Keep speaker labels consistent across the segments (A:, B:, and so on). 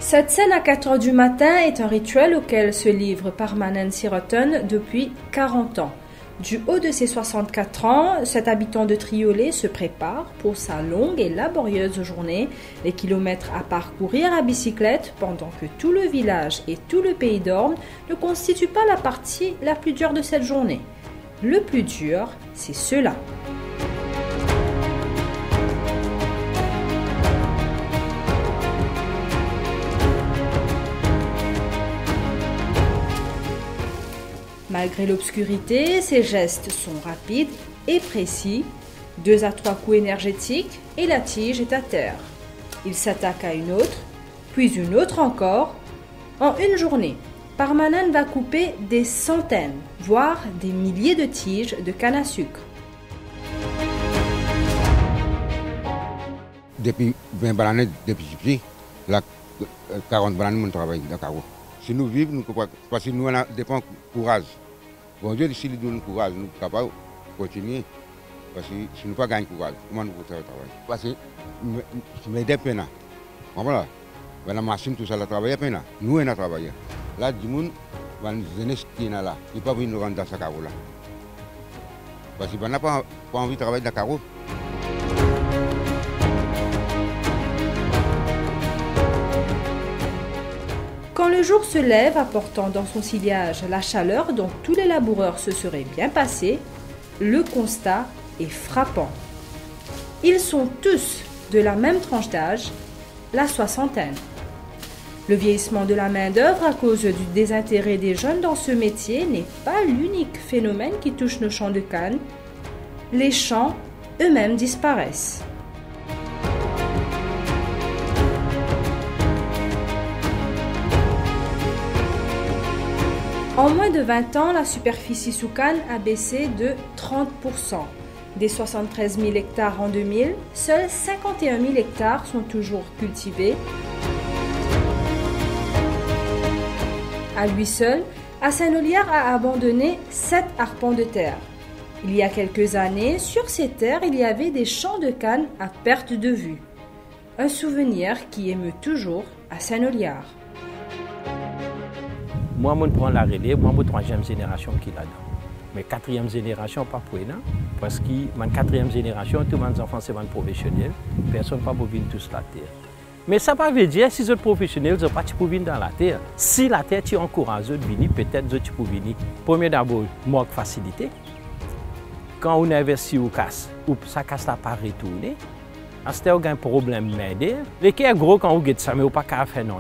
A: Cette scène à 4 heures du matin est un rituel auquel se livre Parmanen Sirotun depuis 40 ans. Du haut de ses 64 ans, cet habitant de Triolet se prépare pour sa longue et laborieuse journée, les kilomètres à parcourir à bicyclette pendant que tout le village et tout le pays dorment ne constituent pas la partie la plus dure de cette journée. Le plus dur, c'est cela. Malgré l'obscurité, ses gestes sont rapides et précis, 2 à 3 coups énergétiques et la tige est à terre. Il s'attaque à une autre, puis une autre encore. En une journée, Parmanen va couper des centaines, voire des milliers de tiges de canne à sucre.
B: Depuis 20 bananes, depuis petit, 40 bananes, on travaille dans le carreau. Si nous vivons, nous, parce que nous avons dépend du courage. Bon Dieu, si nous donnons le courage, nous sommes capables de continuer. Parce que si nous n'avons pas gagné le courage, comment nous pouvons faire le travail? Parce que nous des peines. Voilà. La machine, tout ça, la travaille peine. Nous, on a travaillé. Là, du monde, les jeunesse qui est là, ils ne peuvent pas venir nous rendre dans ce carreau-là. Parce qu'on n'a pas envie de travailler dans le carreau.
A: Quand le jour se lève, apportant dans son sillage la chaleur dont tous les laboureurs se seraient bien passés, le constat est frappant. Ils sont tous de la même tranche d'âge, la soixantaine. Le vieillissement de la main-d'œuvre à cause du désintérêt des jeunes dans ce métier n'est pas l'unique phénomène qui touche nos champs de canne. Les champs eux-mêmes disparaissent. En moins de 20 ans, la superficie sous canne a baissé de 30%. Des 73 000 hectares en 2000, seuls 51 000 hectares sont toujours cultivés. À lui seul, Hassan-Oliar a abandonné 7 arpents de terre. Il y a quelques années, sur ces terres, il y avait des champs de canne à perte de vue. Un souvenir qui émeut toujours Hassan-Oliar.
C: Moi, je prends la relève, moi, je suis 3e génération qui est là-dedans. Mais 4e génération, pas pour là. Parce que ma 4e génération, tous mes enfants sont professionnels. Personne ne peut venir tous la terre. Mais ça ne veut pas dire que si vous êtes professionnel, vous n'êtes pas pour venir dans la terre. Si la terre tu encourage de venir, peut-être que tu peux venir. Premier d'abord, manque de facilité. Quand on investit au casse, ça casse la pas retourner. Si vous avez un problème d'aide, les qui est gros quand vous avez ça, mais vous n'avez pas faire non.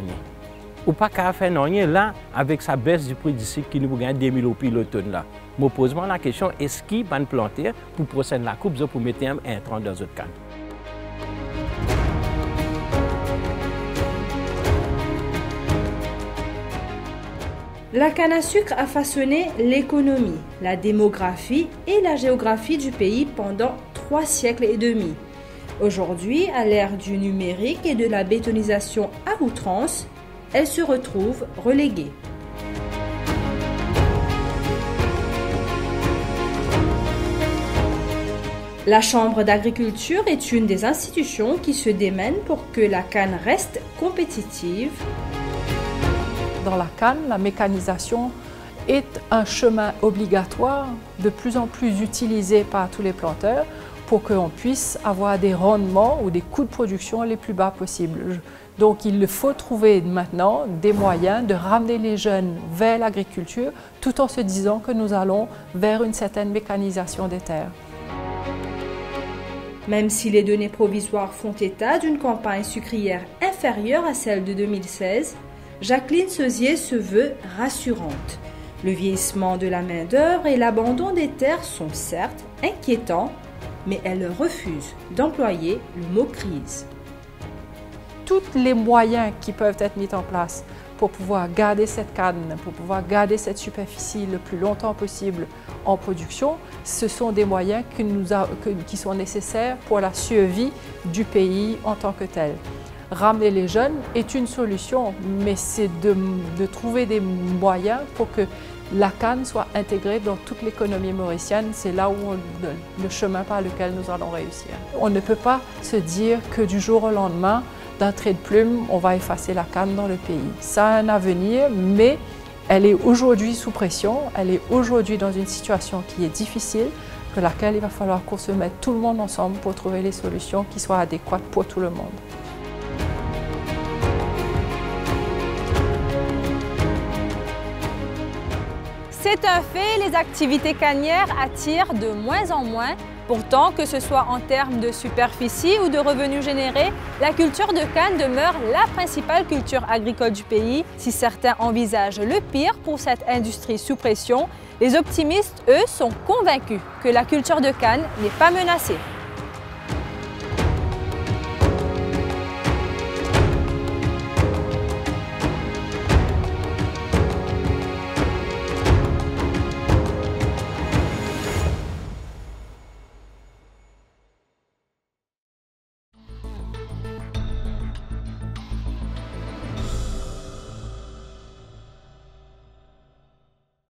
C: Ou pas qu'à faire rien là avec sa baisse du prix du cycle qui nous gagne 2000 au l'automne là. Je me pose la question, est-ce qu'il va planter pour procéder la coupe pour mettre un intrant dans notre canne?
A: La canne à sucre a façonné l'économie, la démographie et la géographie du pays pendant 3 siècles et demi. Aujourd'hui, à l'ère du numérique et de la bétonisation à outrance, elle se retrouve reléguée. La Chambre d'agriculture est une des institutions qui se démène pour que la canne reste compétitive.
D: Dans la canne, la mécanisation est un chemin obligatoire de plus en plus utilisé par tous les planteurs pour qu'on puisse avoir des rendements ou des coûts de production les plus bas possibles. Donc il faut trouver maintenant des moyens de ramener les jeunes vers l'agriculture tout en se disant que nous allons vers une certaine mécanisation des terres.
A: Même si les données provisoires font état d'une campagne sucrière inférieure à celle de 2016, Jacqueline Sosier se veut rassurante. Le vieillissement de la main-d'œuvre et l'abandon des terres sont certes inquiétants, mais elle refuse d'employer le mot crise.
D: Tous les moyens qui peuvent être mis en place pour pouvoir garder cette canne, pour pouvoir garder cette superficie le plus longtemps possible en production, ce sont des moyens qui sont nécessaires pour la survie du pays en tant que tel. Ramener les jeunes est une solution, mais c'est de trouver des moyens pour que la canne soit intégrée dans toute l'économie mauricienne. C'est là où le chemin par lequel nous allons réussir. On ne peut pas se dire que du jour au lendemain, d'un trait de plume, on va effacer la canne dans le pays. Ça a un avenir, mais elle est aujourd'hui sous pression, elle est aujourd'hui dans une situation qui est difficile, pour laquelle il va falloir qu'on se mette tout le monde ensemble pour trouver les solutions qui soient adéquates pour tout le monde.
A: C'est un fait, les activités cannières attirent de moins en moins. Pourtant, que ce soit en termes de superficie ou de revenus générés, la culture de canne demeure la principale culture agricole du pays. Si certains envisagent le pire pour cette industrie sous pression, les optimistes, eux, sont convaincus que la culture de canne n'est pas menacée.